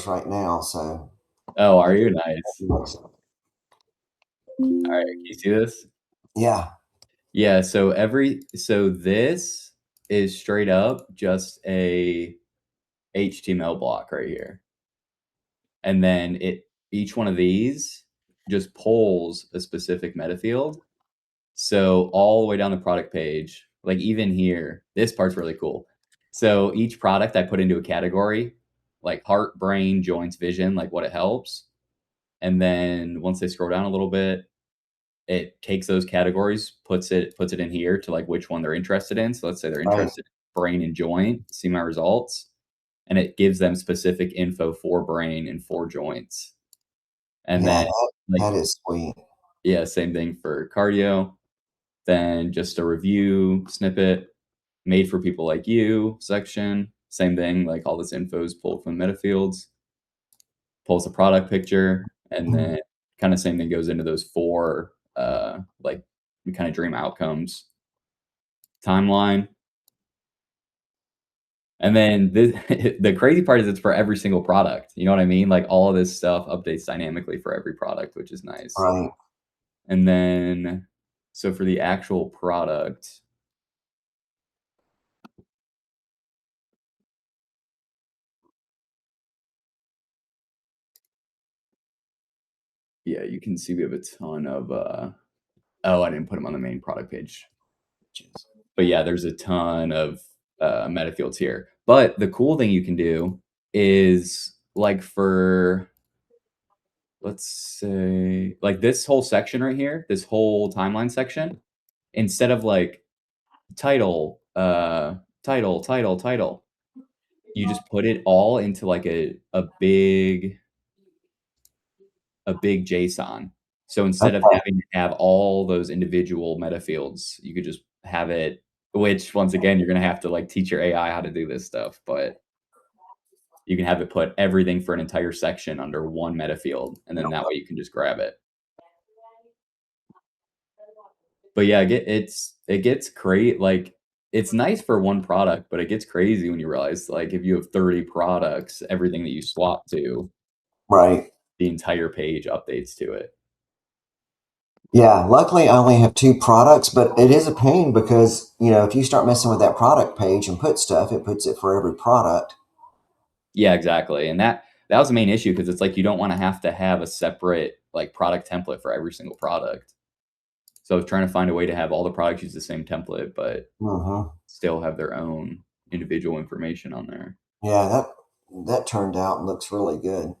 progress right now, so Oh, are you? Nice. looks All right, can you see this? yeah, Yeah, so this is straight up just a HTML block right here. And then each one of these just pulls a specific meta field. So all the way down the product page, like even here, this part's really cool. So each product I put into a category, like heart, brain, joints, vision, like what it helps. And then once they scroll down a little bit, it takes those categories, puts it in here to like which one they're interested in. So let's say they're right. interested in brain and joint, see my results, and it gives them specific info for brain and for joints. And Yeah, then like that is sweet. yeah, same thing for cardio. Then just a review snippet made for people like you section. Same thing, like all this info is pulled from meta fields, pulls a product picture, and then kind of same thing goes into those four like kind of dream outcomes timeline. And then this, the crazy part is it's for every single product. You know what I mean? Like all of this stuff updates dynamically for every product, which is nice. Right. And then, so for the actual product, yeah, you can see we have a ton of, oh, I didn't put them on the main product page. But yeah, there's a ton of meta fields here. But the cool thing you can do is like for, let's say, like this whole section right here, this whole timeline section, instead of like title, title, you just put it all into like a big JSON. So instead of Okay. having to have all those individual meta fields, you could just have it, which once again, you're going to have to like teach your AI how to do this stuff, but you can have it put everything for an entire section under one meta field. And then that way you can just grab it. But yeah, it gets great. Like it's nice for one product, but it gets crazy when you realize like if you have 30 products, everything that you swap to, Right. the entire page updates to it. Yeah, luckily I only have two products, but it is a pain because, if you start messing with that product page and put stuff, it puts it for every product. Yeah, exactly. And that was the main issue because it's like you don't want to have a separate like product template for every single product. So I was trying to find a way to have all the products use the same template, but Hmm. still have their own individual information on there. Yeah, that turned out and looks really good.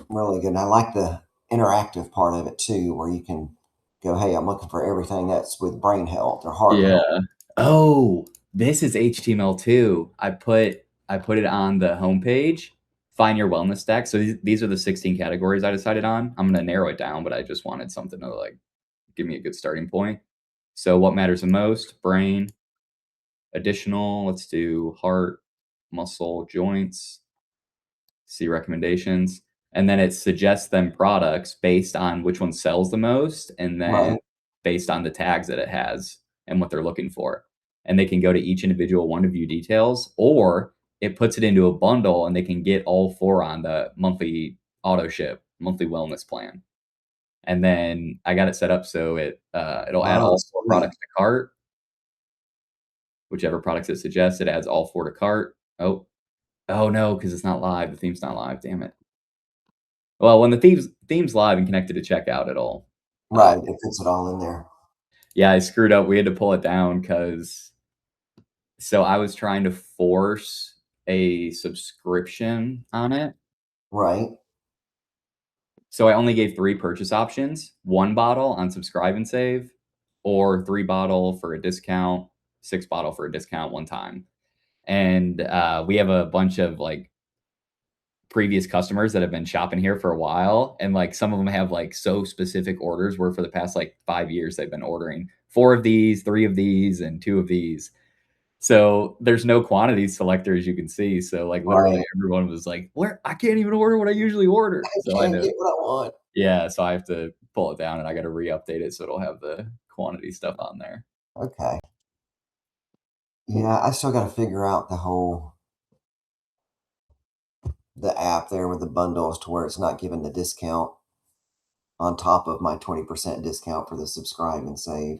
Really good. And I like the interactive part of it too, where you can go, hey, I'm looking for everything that's with brain health or heart Yeah. health. Oh, this is HTML too. I put it on the homepage. Find your wellness stack. So these are the 16 categories I decided on. I'm gonna narrow it down, but I just wanted something to like give me a good starting point. So what matters the most? Brain, additional. Let's do heart, muscle, joints. See recommendations, and then it suggests them products based on which one sells the most, and then Right. based on the tags that it has and what they're looking for. And they can go to each individual one to view details, or it puts it into a bundle and they can get all four on the monthly auto ship, monthly wellness plan. And then I got it set up so it'll add Oh, all four sweet. products to cart, whichever products it suggests, it adds all four to cart. Oh no, because it's not live. The theme's not live. Damn it. Well, when the theme's live and connected to checkout, it'll, Right. It puts it all in there. yeah, I screwed up. We had to pull it down because so I was trying to force a subscription on it. Right. So I only gave 3 purchase options, 1 bottle on subscribe and save, or 3 bottle for a discount, 6 bottle for a discount one time. And, we have a bunch of, like, previous customers that have been shopping here for a while, and like some of them have like so specific orders where for the past like 5 years they've been ordering 4 of these, 3 of these, and 2 of these. So there's no quantity selector as you can see. So like literally Right. everyone was like, "Where I can't even order what I usually order." I So I can't know, get what I want. yeah. So I have to pull it down and I got to re-update it so it'll have the quantity stuff on there. Okay. Yeah, I still got to figure out the whole the app there with the bundles to where it's not giving the discount on top of my 20% discount for the subscribe and save.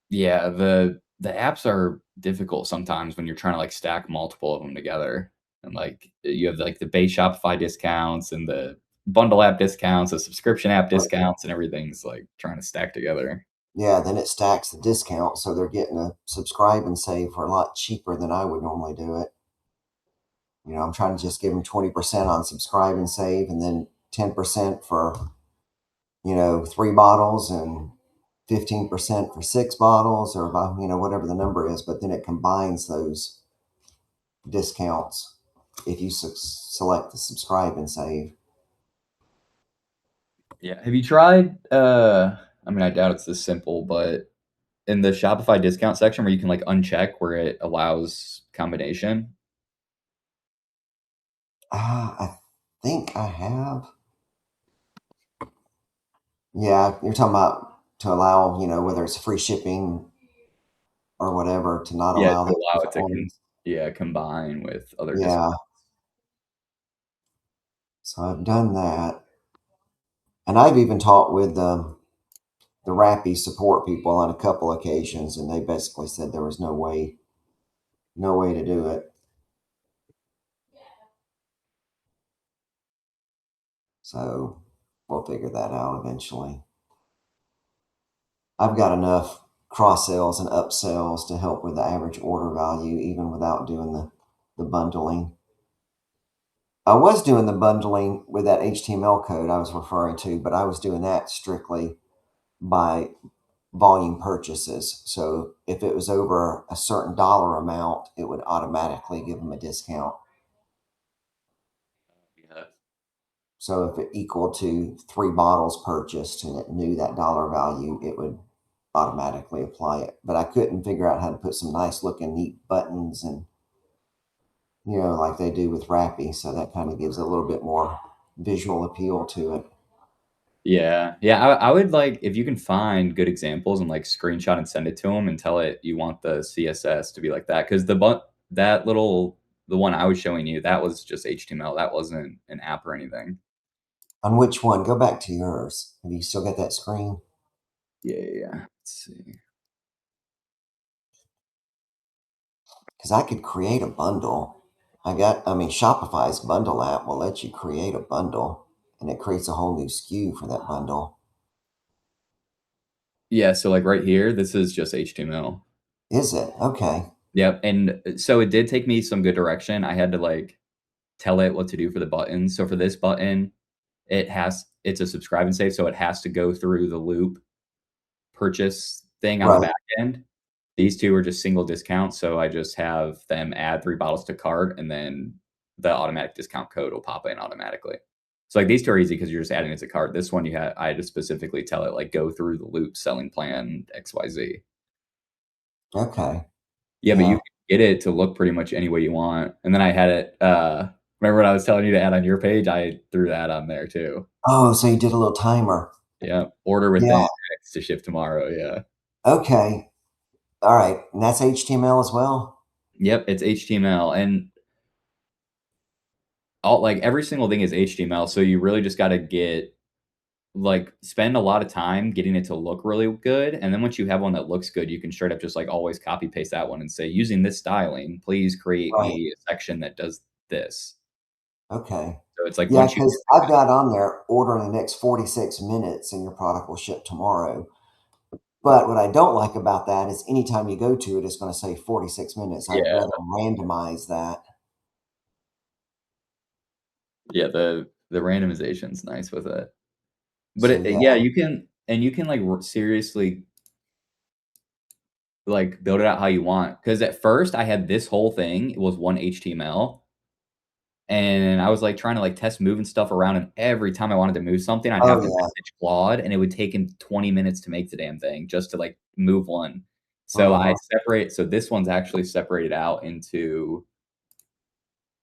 Yeah, the apps are difficult sometimes when you're trying to, like, stack multiple of them together, and, like, you have, like, the base Shopify discounts and the bundle app discounts, the subscription app Right. discounts, and everything's, like, trying to stack together. Yeah, then it stacks the discount, so they're getting a subscribe and save for a lot cheaper than I would normally do it. I'm trying to just give them 20% on subscribe and save, and then 10% for, 3 bottles, and 15% for 6 bottles, or whatever the number is. But then it combines those discounts if you select the subscribe and save. Yeah, have you tried, I mean, I doubt it's this simple, but in the Shopify discount section where you can, like, uncheck where it allows combination? I think I have. Yeah, you're talking about to allow, whether it's free shipping or whatever, to not Yeah, allow to those allow it different to ones. yeah, combine with other Yeah, discounts. so I've done that. And I've even talked with the Rappi support people on a couple occasions, and they basically said there was no way to do it. So we'll figure that out eventually. I've got enough cross sales and upsells to help with the average order value, even without doing the bundling. I was doing the bundling with that HTML code I was referring to, but I was doing that strictly by volume purchases. So if it was over a certain dollar amount, it would automatically give them a discount. Yeah. So if it equaled to 3 bottles purchased and it knew that dollar value, it would automatically apply it. But I couldn't figure out how to put some nice looking neat buttons, and like they do with Rappi. So that kind of gives a little bit more visual appeal to it. Yeah, yeah, I would like if you can find good examples and, like, screenshot and send it to them and tell it you want the CSS to be like that, 'cause that little the one I was showing you, that was just HTML, that wasn't an app or anything. On which one? Go back to yours. Have you still got that screen? Yeah, yeah, yeah. Let's see. Because I could create a bundle. Shopify's bundle app will let you create a bundle, and it creates a whole new SKU for that bundle. Yeah, so, like, right here, this is just HTML. Is it? Okay. Yep, and, so it did take me some good direction, I had to, like, tell it what to do for the buttons, so for this button, it's a subscribe and save, so it has to go through the loop purchase thing on the Right. back end. These 2 are just single discounts, so I just have them add 3 bottles to cart, and then the automatic discount code will pop in automatically. So, like, these 2 are easy because 'cause you're just adding it to cart. This one, I had to specifically tell it, like, "Go through the loop selling plan XYZ." Okay. Yeah, but you Yeah. can get it to look pretty much any way you want, and then I had it, remember when I was telling you to add on your page? I threw that on there too. Oh, so you did a little timer. Yeah, order within Yeah. X to ship tomorrow, yeah. Okay. All right. And that's HTML as well? Yep, it's HTML, and all like, every single thing is HTML, so you really just gotta spend a lot of time getting it to look really good, and then once you have one that looks good, you can straight up just, like, always copy paste that one and say, "Using this styling, please create Right. me a section that does this." Okay. So it's like Yeah, once you because I've got on there, order in the next 46 minutes and your product will ship tomorrow. But what I don't like about that is anytime you go to it, it's going to say 46 minutes. I'd yeah, rather randomize that. yeah, the randomization's nice with it. But So, yeah. yeah, you can, like, seriously, like, build it out how you want. Because at first, I had this whole thing, it was one HTML, and I was, like, trying to, like, test moving stuff around, and every time I wanted to move something, I'd Oh, have to yeah. message Claude, and it would take him 20 minutes to make the damn thing just to, like, move one. Uh-huh. So this one's actually separated out into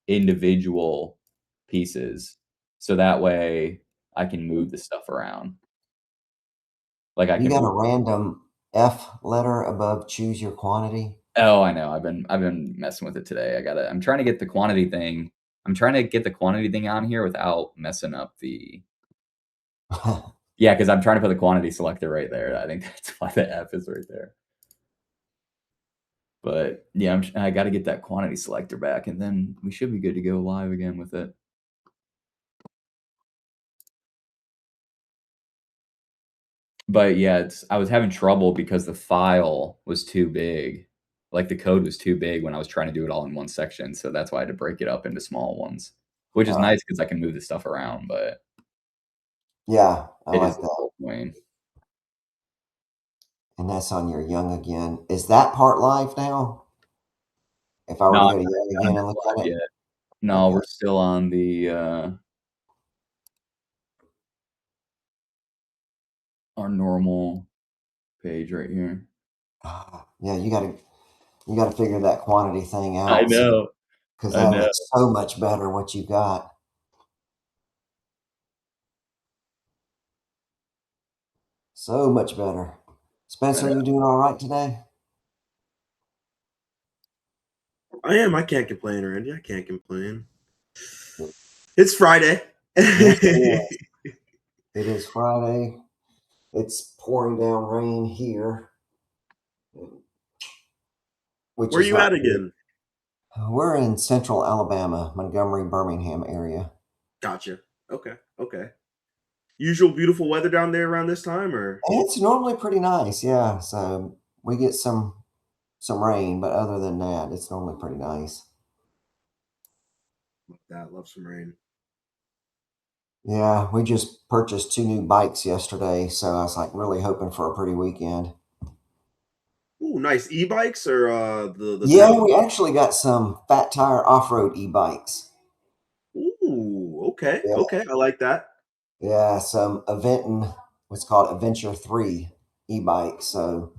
individual pieces, so that way I can move the stuff around. Like, I You can got move. a random F letter above choose your quantity? Oh, I know, I've been messing with it today, I'm trying to get the quantity thing I'm trying to get the quantity thing on here without messing up the. Yeah, because I'm trying to put the quantity selector right there. I think that's why the F is right there. But yeah, I got to get that quantity selector back, and then we should be good to go live again with it. But yeah, I was having trouble because the file was too big. Like the code was too big when I was trying to do it all in one section. So that's why I had to break it up into small ones, which is nice because I can move the stuff around, but Yeah, I it is like the that. whole point. And that's on your Young again. Is that part live now? If I were No, to I go to Young haven't again been and look live at it? yet. No, Okay. we're still on the our normal page right here. Yeah, you gotta figure that quantity thing I out, know. because I that know. looks so much better what you got. So much better. I Spencer, know. you doing all right today? I am. I can't complain, Randy. I can't complain. It's Friday. Yes, it is. It is Friday. It's pouring down rain here, which Where is you not at good. again? We're in central Alabama, Montgomery, Birmingham area. Gotcha. Okay. Okay. Usual beautiful weather down there around this time, or It's normally pretty nice, yeah. So we get some rain, but other than that, it's normally pretty nice. love that. Love some rain. Yeah, we just purchased 2 new bikes yesterday, so I was like really hoping for a pretty weekend. Ooh, nice e-bikes or the Yeah, demo. we actually got some fat tire off-road e-bikes. Ooh, okay. Yeah, Okay. I like that. yeah, some Aventon, what's called Adventure 3 e-bikes. So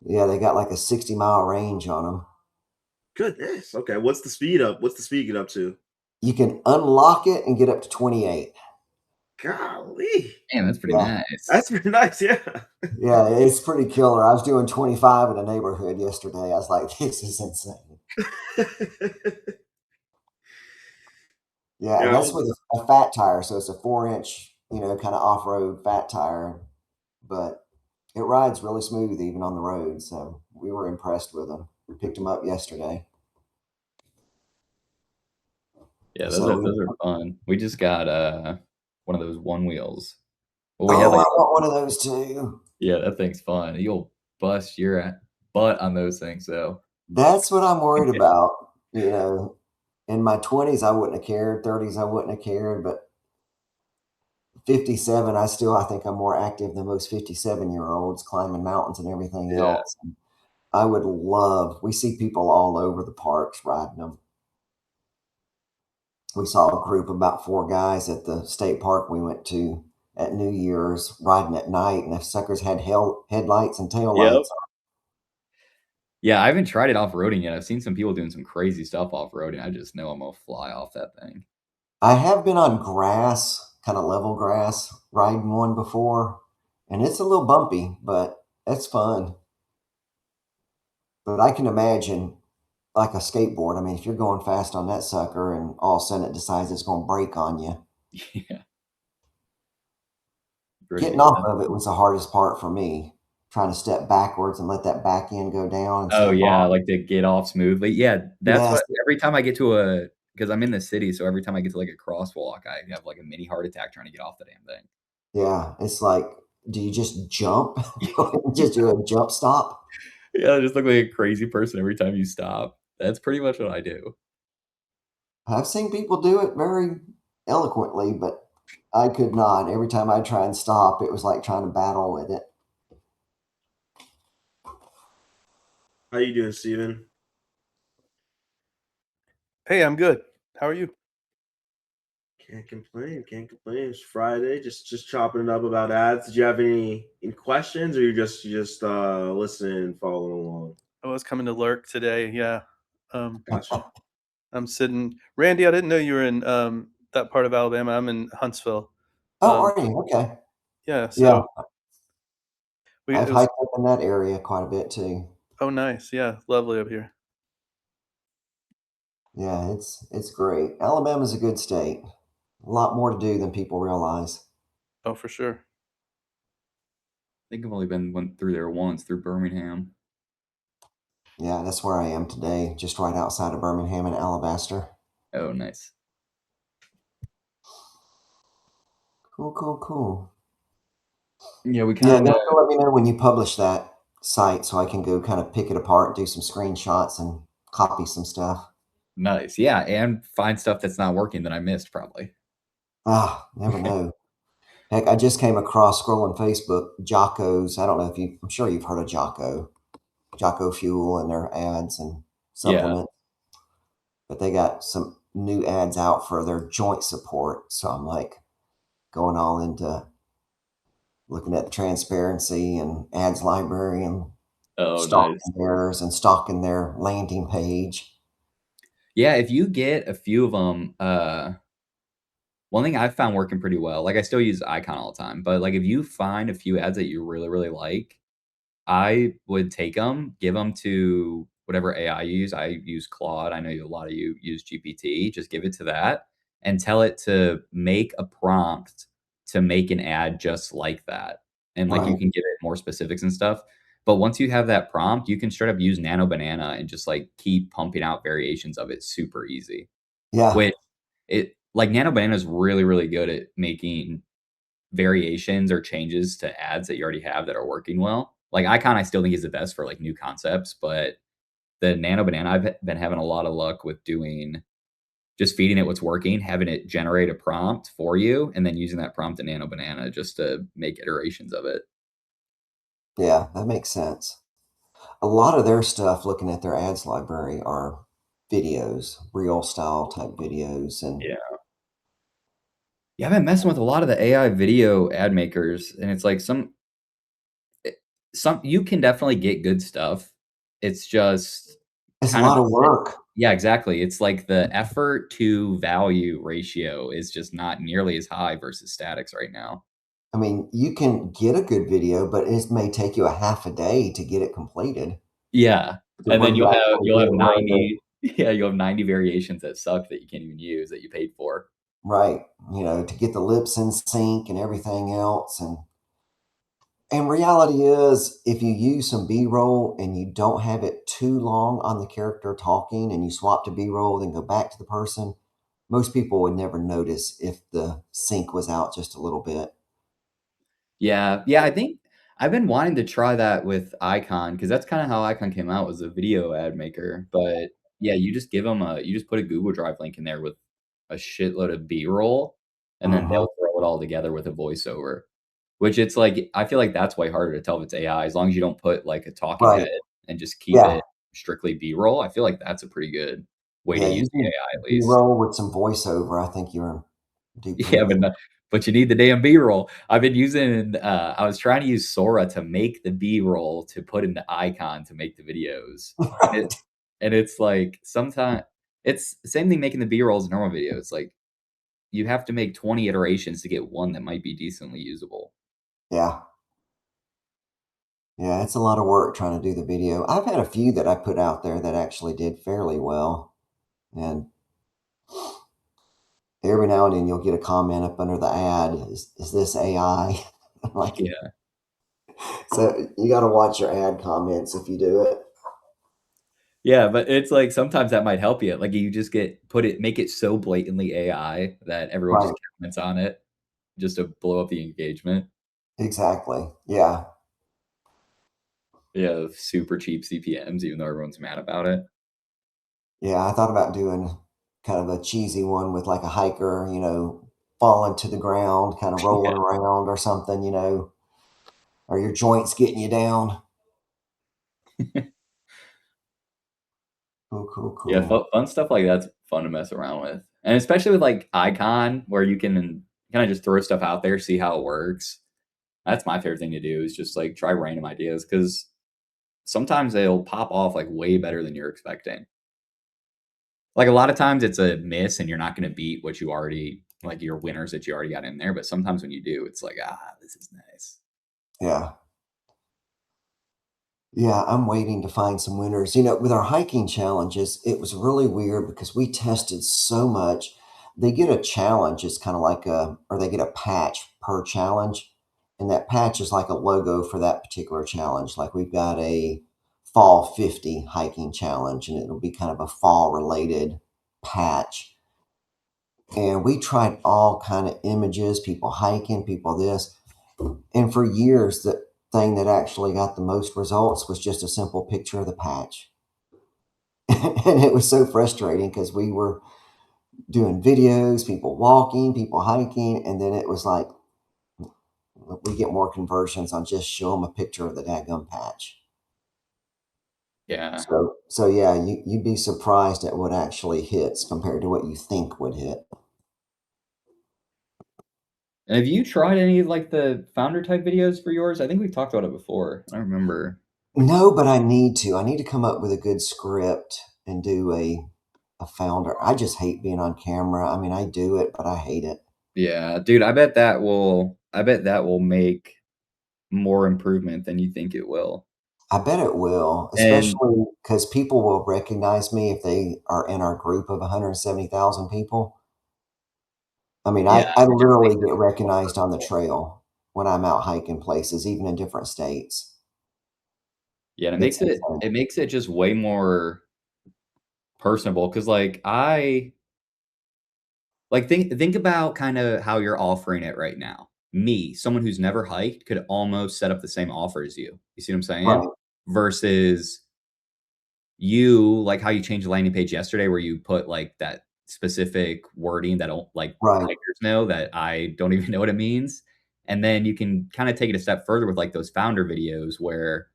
yeah, they got like a 60-mile range on them. Goodness. Okay. What's the speed up? What's the speed get up to? You can unlock it and get up to 28. Golly. Man, that's pretty Yeah, nice. That's pretty nice. Yeah. yeah, it's pretty killer. I was doing 25 in a neighborhood yesterday. I was like, this is insane. Yeah, and Yeah. that's with a fat tire, so it's a 4-inch, kind of off-road fat tire, but it rides really smooth even on the road. So we were impressed with them. We picked them up yesterday. Yeah, So those are fun. We just got one of those one wheels. Well, we had oh, I like want one of those too. yeah, that thing's fun. You'll bust your butt on those things though. That's what I'm worried about. In my 20s, I wouldn't have cared. 30s, I wouldn't have cared. But 57, I think I'm more active than most 57-year-olds climbing mountains and everything Yeah. else. And I would love, we see people all over the parks riding them. We saw a group of about 4 guys at the state park we went to at New Year's riding at night, and the suckers had headlights and tail Yep. lights. Yeah, I haven't tried it off-roading yet. I've seen some people doing some crazy stuff off-roading. I just know I'm gonna fly off that thing. I have been on grass, kind of level grass, riding one before, and it's a little bumpy, but it's fun. But I can imagine like a skateboard. I mean, if you're going fast on that sucker and all of a sudden it decides it's going to break on you, Yeah. Pretty getting off intense. of it was the hardest part for me. Trying to step backwards and let that back end go down and Oh, step yeah, off. like to get off smoothly. Yeah, that's Yes, what every time I get to because I'm in the city, so every time I get to like a crosswalk, I have like a mini heart attack trying to get off the damn thing. yeah. It's like, do you just jump? Go ahead and just do a jump stop? Yeah, I just look like a crazy person every time you stop. That's pretty much what I do. I've seen people do it very eloquently, but I could not. Every time I try and stop, it was like trying to battle with it. How you doing, Steven? Hey, I'm good. How are you? Can't complain. Can't complain. It's Friday. Just chopping it up about ads. Did you have any questions, or you just listening and following along? I was coming to lurk today. Yeah. Gotcha. I'm sitting. Randy, I didn't know you were in that part of Alabama. I'm in Huntsville. Oh, Um, are you? Okay. yeah. Yeah, So I've it was. hiked up in that area quite a bit too. Oh, nice. Yeah, lovely up here. Yeah, it's great. Alabama's a good state. A lot more to do than people realize. Oh, for sure. I think I've only went through there once through Birmingham. Yeah, that's where I am today, just right outside of Birmingham in Alabaster. Oh, nice. Cool. Yeah, we Yeah, kind you of. have to let me know when you publish that site so I can go kind of pick it apart, do some screenshots, and copy some stuff. Nice. Yeah, and find stuff that's not working that I missed probably. Never know. Heck, I just came across scrolling Facebook, Jocko's. I don't know if I'm sure you've heard of Jocko Fuel and their ads and Yeah. supplements, but they got some new ads out for their joint support. So I'm like going all into looking at the transparency and ads library and Oh, nice. stalking theirs and stalking their landing page. Yeah, if you get a few of them, one thing I've found working pretty well, like I still use Icon all the time, but like if you find a few ads that you really, really like, I would take them, give them to whatever AI you use. I use Claude. I know a lot of you use GPT. Just give it to that and tell it to make a prompt to make an ad just like that. And like you Right. can give it more specifics and stuff. But once you have that prompt, you can straight up use Nano Banana and just like keep pumping out variations of it super easy. Yeah. Which it like Nano Banana is really, really good at making variations or changes to ads that you already have that are working well. Like Icon, I still think is the best for like new concepts, but the Nano Banana, I've been having a lot of luck with doing just feeding it what's working, having it generate a prompt for you, and then using that prompt in Nano Banana just to make iterations of it. Yeah. That makes sense. A lot of their stuff, looking at their ads library, are videos, real style type videos. And Yeah. Yeah, I've been messing with a lot of the AI video ad makers, and it's like some you can definitely get good stuff. It's just it's a kind of lot of work. yeah, exactly. It's like the effort to value ratio is just not nearly as high versus statics right now. I mean, you can get a good video, but it may take you a half a day to get it completed Yeah, to and where then you actually you'll get have it right. 90 yeah, you'll have 90 variations that suck that you can't even use that you paid for. Right. To get the lips in sync and everything else. And reality is, if you use some B-roll and you don't have it too long on the character talking and you swap to B-roll, then go back to the person, most people would never notice if the sync was out just a little bit. Yeah, yeah, I think I've been wanting to try that with Icon because that's kinda how Icon came out was a video ad maker, but yeah, you just give them you just put a Google Drive link in there with a shitload of B-roll, and then Hmm. they'll throw it all together with a voiceover, which it's like I feel like that's way harder to tell if it's AI, as long as you don't put, like, a talking Right. head and just keep Yeah. it strictly B-roll, I feel like that's a pretty good way to Yeah. use the Using AI at least. B-roll with some voiceover, I think do Yeah, pretty good. but you need the damn B-roll. I've been using, I was trying to use Sora to make the B-roll to put in the icon to make the videos, and Right. it's like sometimes it's the same thing making the B-roll as a normal video. It's like you have to make 20 iterations to get one that might be decently usable. Yeah. Yeah. It's a lot of work trying to do the video. I've had a few that I put out there that actually did fairly well. And every now and then you'll get a comment up under the ad, is this AI? Like, Yeah. so you got to watch your ad comments if you do it. Yeah, but it's like sometimes that might help you. Like you just make it so blatantly AI that everyone just Right. comments on it just to blow up the engagement. Exactly. Yeah. Yeah, super cheap CPMs, even though everyone's mad about it. Yeah. I thought about doing kind of a cheesy one with like a hiker, falling to the ground, kind of rolling around or something, or your joints getting you down. Yeah, Cool. fun stuff like that's fun to mess around with, and especially with, like, Icon, where you can kinda just throw stuff out there, see how it works. That's my favorite thing to do is just, like, try random ideas because sometimes they'll pop off, like, way better than you're expecting. Like, a lot of times it's a miss and you're not gonna beat what you already like, your winners that you already got in there, but sometimes when you do, it's like, "Ah, this is nice." Yeah. Yeah, I'm waiting to find some winners. You know, with our hiking challenges, it was really weird because we tested so much. They get a challenge, it's kind of like or they get a patch per challenge. And that patch is like a logo for that particular challenge. Like we've got a fall 50 hiking challenge, and it'll be kind of a fall related patch. And we tried all kind of images, people hiking, people this. And for years, the thing that actually got the most results was just a simple picture of the patch. And it was so frustrating because we were doing videos, people walking, people hiking, and then it was like we get more conversions on just show them a picture of the daggum patch. Yeah. So yeah, you'd be surprised at what actually hits compared to what you think would hit. And have you tried any of like the founder type videos for yours? I think we've talked about it before. I don't remember. No, but I need to. I need to come up with a good script and do a founder. I just hate being on camera. I mean, I do it, but I hate it. Yeah, dude, I bet that will make more improvement than you think it will. I bet it will, And especially because people will recognize me if they are in our group of 170,000 people. I mean, yeah, I it just literally makes it get more recognized on the personable. trail when I'm out hiking places, even in different states. Yeah, and It's insane. it makes it just way more personable because like think about kinda how you're offering it right now. Me, someone who's never hiked, could almost set up the same offer as you. You see what I'm saying? Right, Versus you, like how you changed the landing page yesterday where you put, like, that specific wording that don't like, right, hikers know that I don't even know what it means, and then you can kinda take it a step further with, like, those founder videos where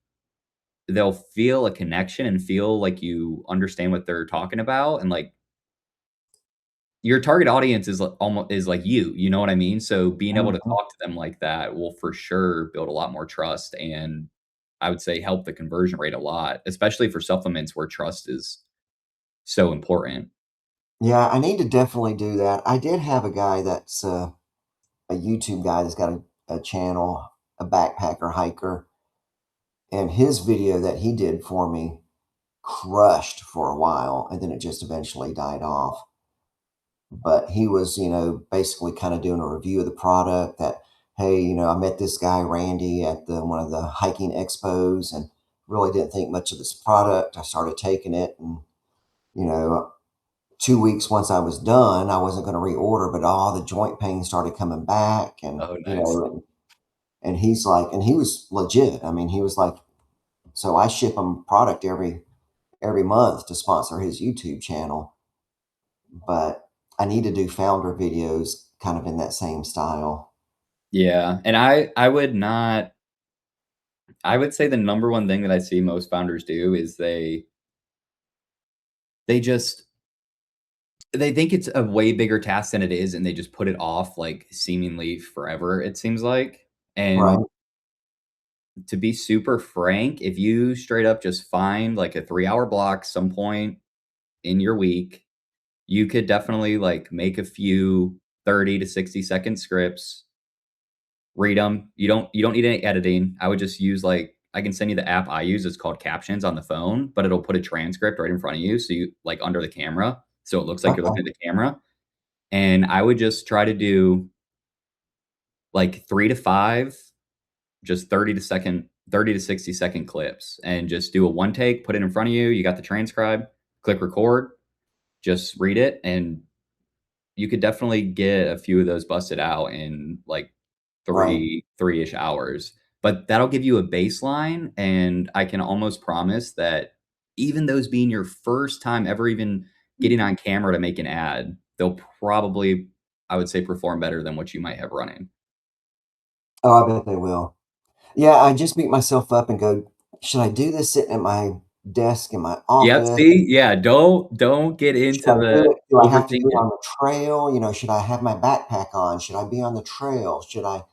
they'll feel a connection and feel like you understand what they're talking about, and, like, your target audience is almost is like you know what I mean? So, being able to mhm. talk to them like that will for sure build a lot more trust and I would say help the conversion rate a lot, especially for supplements where trust is so important. Yeah, I need to definitely do that. I did have a guy that's a YouTube guy that's got a channel, a backpacker hiker, and his video that he did for me crushed for a while, and then it just eventually died off. But he was, basically kind of doing a review of the product that, hey, I met this guy Randy at the one of the hiking expos and really didn't think much of this product. I started taking it, and you know 2 weeks once I was done, I wasn't going to reorder, but all the joint pain started coming back, and Oh, nice. and he's like, and he was legit. I mean, he was like, so I ship him product every month to sponsor his YouTube channel, but I need to do founder videos kind of in that same style. Yeah, and I would say the number one thing that I see most founders do is they just they think it's a way bigger task than it is, and they just put it off, like, seemingly forever, it seems like, Right, and to be super frank, if you straight up just find, like, a 3-hour block some point in your week, you could definitely, like, make a few 30 to 60-second scripts, read them. You don't need any editing. I would just use, like I can send you the app I use, it's called Captions on the phone, but it'll put a transcript right in front of you, so you like, under the camera, so it looks like you're okay, looking at the camera, and I would just try to do, like, 3 to 5, just 30 to 60-second clips, and just do a one take, put it in front of you, you got the transcribe, click record, just read it, and you could definitely get a few of those busted out in, like, right. 3-ish hours, but that'll give you a baseline, and I can almost promise that even those being your first time ever even getting on camera to make an ad, they'll probably, I would say, perform better than what you might have running. Oh, I bet they will. Yeah, I just beat myself up and go, should I do this sitting at my desk in my Yep, office? see? Yeah, don't get Should into I do the it? Do I have to do it overthinking. on the trail? Should I have my backpack on? Should I be on the trail? Should I,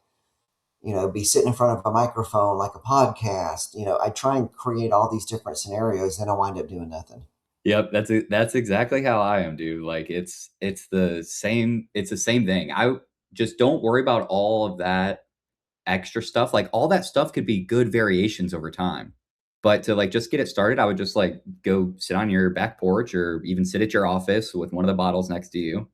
be sitting in front of a microphone like a podcast? I try and create all these different scenarios, then I wind up doing nothing. Yep, that's exactly how I am, dude, like, it's the same thing. I just don't worry about all of that extra stuff, like, all that stuff could be good variations over time. But to like just get it started, I would just like go sit on your back porch or even sit at your office with one of the bottles next to you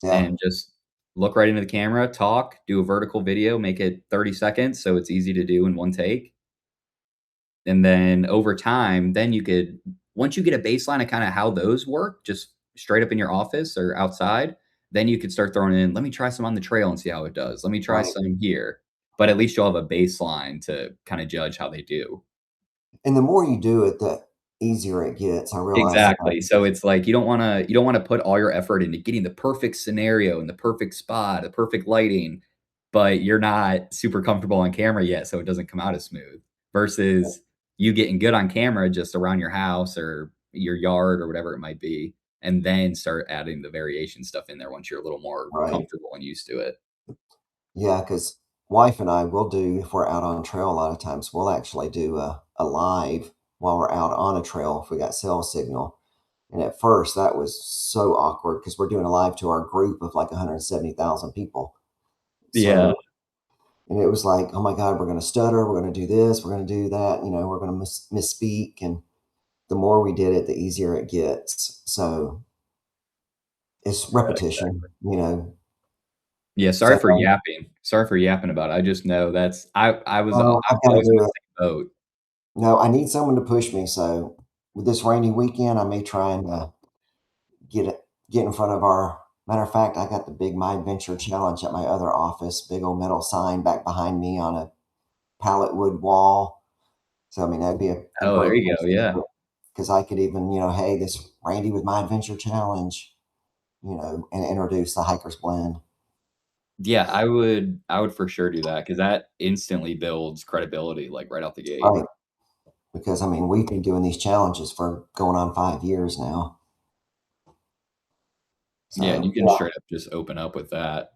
Yeah. and just look right into the camera, talk, do a vertical video, make it 30 seconds so it's easy to do in one take. And then over time, then you could, once you get a baseline of kind of how those work, just straight up in your office or outside, then you could start throwing in, let me try some on the trail and see how it does. Let me try Right. some here. But at least you'll have a baseline to kind of judge how they do. And the more you do it, the easier it gets. I realize that. Exactly. So it's like you don't want to put all your effort into getting the perfect scenario and the perfect spot, the perfect lighting, but you're not super comfortable on camera yet, so it doesn't come out as smooth. Versus you getting good on camera just around your house or your yard or whatever it might be, and then start adding the variation stuff in there once you're a little more Right. comfortable and used to it. Yeah, because wife and I will do, if we're out on a trail, a lot of times we'll actually do a live while we're out on a trail if we got cell signal. And at first that was so awkward because we're doing a live to our group of like 170,000 people. Yeah. So, and it was like, oh my God, we're going to stutter. We're going to do this. We're going to do that. You know, we're going to misspeak. And the more we did it, the easier it gets. So it's repetition, you know. Yeah, sorry So, for yapping. Sorry for yapping about it. I just know that's I was I've got to always in do the it. same boat. No, I need someone to push me. So with this rainy weekend, I may try and get in front of our. Matter of fact, I got the big My Adventure Challenge at my other office, big old metal sign back behind me on a pallet wood wall. So I mean, that'd be a Oh, there great you go. Yeah. because I could even, you know, hey, this Randy with My Adventure Challenge, you know, and introduce the Hiker's Blend. Yeah, I would for sure do that because that instantly builds credibility, like right out the gate. Right. Because I mean, we've been doing these challenges for going on 5 years now. Yeah, and you So can straight up just open up with that.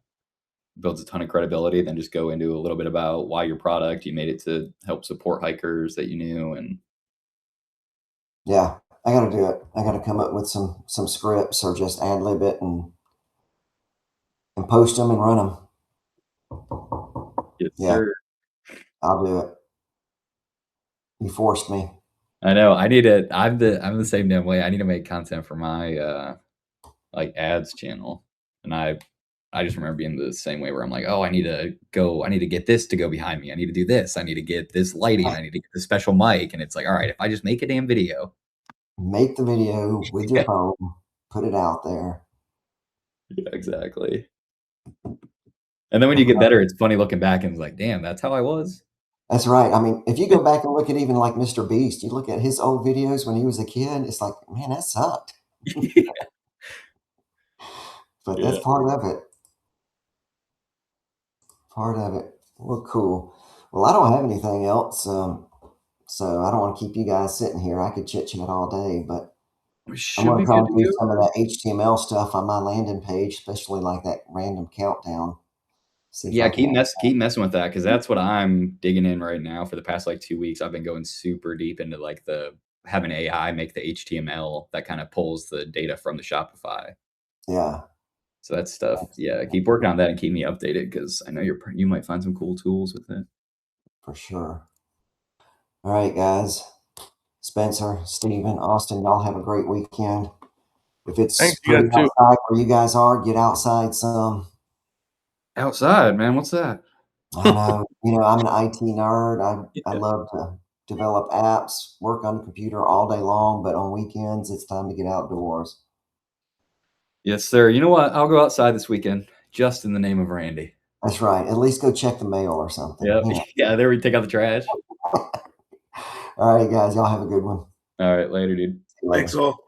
Builds a ton of credibility, then just go into a little bit about why your product, you made it to help support hikers that you knew. And yeah, I got to do it. I got to come up with some scripts or just ad lib it and post them and run them. yes, Yeah, sir. I'll do it. You forced me. I know. I'm the same damn way. I need to make content for my like ads channel. And I just remember being the same way where I'm like, oh, I need to get this to go behind me. I need to do this. I need to get this lighting. I need to get the special mic. And it's like, all right, if I just make a damn video. Make the video with your phone, put it out there. Yeah, exactly. And then when you get better, it's funny looking back and it's like, damn, that's how I was. That's right. I mean, if you go back and look at even like Mr. Beast, you look at his old videos when he was a kid, it's like, man, that sucked. But that's Yeah. part of it. Part of it. Well, cool. Well, I don't have anything else. So I don't want to keep you guys sitting here. I could chit chat all day, but I'm Should going be to try good and to do go. some of that HTML stuff on my landing page, especially like that random countdown. See if Yeah, I can. keep messing with that because that's what I'm digging in right now for the past like 2 weeks. I've been going super deep into like having AI make the HTML that kind of pulls the data from the Shopify. Yeah, So that stuff, yeah, keep working on that and keep me updated because I know you might find some cool tools with it. for sure. All right, guys. Spencer, Steven, Austin, y'all have a great weekend. If it's Thanks, you pretty guys too. outside where you guys are, get outside some. Outside, man, what's that? I know, you know, I'm an IT nerd. I love to develop apps, work on the computer all day long, but on weekends it's time to get outdoors. Yes, sir. You know what? I'll go outside this weekend just in the name of Randy. That's right. At least go check the mail or something. Yep. You know. Yeah, there we take out the trash. All right, guys, y'all have a good one. All right, later, dude. See you later. Thanks all.